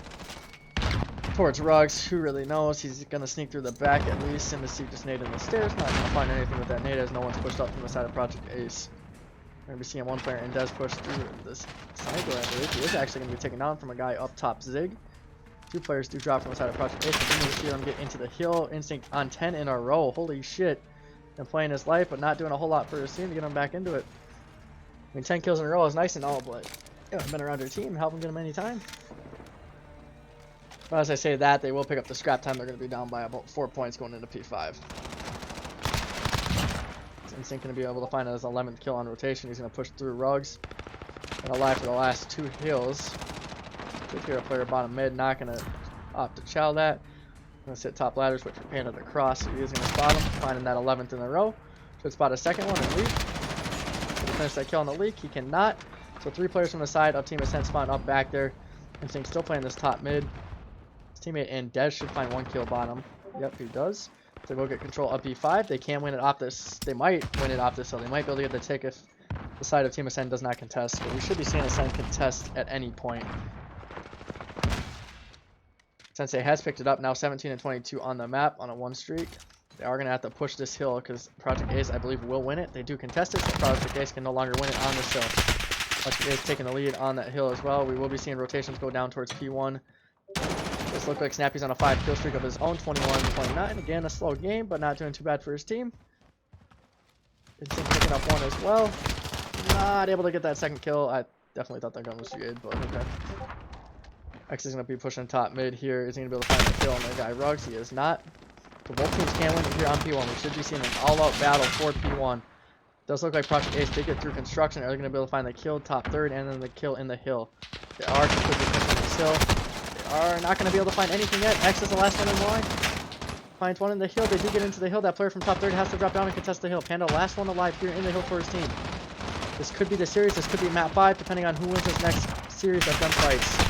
towards Rugs. Who really knows? He's going to sneak through the back at least. Syndicy just nading the stairs. Not going to find anything with that nade as no one's pushed up from the side of Project Ace. We're going to be seeing one player in Dez push through this side door, I believe. He is actually going to be taken down from a guy up top, Zig. 2 players do drop from the side of Project Ace. Continue to see them get into the hill. Instinct on 10 in a row. Holy shit. And playing his life, but not doing a whole lot for his team to get him back into it. I mean, 10 kills in a row is nice and all, but you know, been around your team, help him get him any time. But as I say that, they will pick up the scrap time. They're going to be down by about 4 points going into P5. Instinct going to be able to find his 11th kill on rotation. He's going to push through Rugs and alive for the last 2 hills. Should hear a player bottom mid, not going to opt to chow that. Going to sit top ladders, wait for Panda to cross. He is going to spot him, finding that 11th in a row. Should spot a 2nd one and leak. Should finish that kill on the leak. He cannot. So 3 players from the side of Team Ascent spawn up back there. Instinct still playing this top mid. His teammate and Dez should find 1 kill bottom. Yep, he does. So we'll get control of B5. They can win it off this. They might win it off this, so they might be able to get the tick if the side of Team Ascent does not contest. But we should be seeing Ascent contest at any point. Sensei has picked it up now, 17 and 22 on the map on a 1 streak. They are going to have to push this hill because Project Ace, I believe, will win it. They do contest it, so Project Ace can no longer win it on this hill. Project Ace taking the lead on that hill as well. We will be seeing rotations go down towards P1. This looks like Snappy's on a 5 kill streak of his own, 21-29. Again, a slow game, but not doing too bad for his team. Instinct picking up 1 as well. Not able to get that 2nd kill. I definitely thought that gun was good, but okay. X is going to be pushing top mid here. Is he going to be able to find the kill on the guy Rugs? He is not. So both teams can win here on P1. We should be seeing an all-out battle for P1. Does look like Project Ace did get through construction. Are they going to be able to find the kill top 3rd and then the kill in the hill? They are completely pushing this hill. They are not going to be able to find anything yet. X is the last one in line. Finds one in the hill. They do get into the hill. That player from top 3rd has to drop down and contest the hill. Panda, last one alive here in the hill for his team. This could be the series. This could be map 5, depending on who wins this next series of gunfights.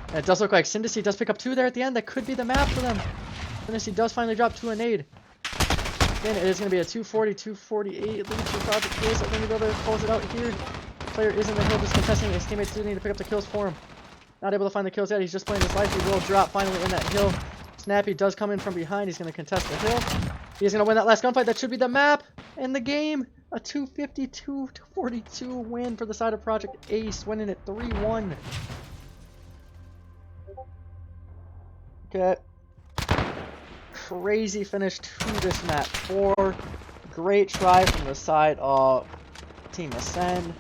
And it does look like Syndicy does pick up 2 there at the end. That could be the map for them. Syndicy does finally drop 2 a nade. Again, it is going to be a 240-248 lead for Project Ace. They're going to be able to close it out here. Player is in the hill just contesting. His teammates do need to pick up the kills for him. Not able to find the kills yet. He's just playing his life. He will drop finally in that hill. Snappy does come in from behind. He's going to contest the hill. He's going to win that last gunfight. That should be the map and the game. A 252-42 win for the side of Project Ace, winning it 3-1. Okay. Crazy finish to this map 4. Great try from the side of Team Ascend.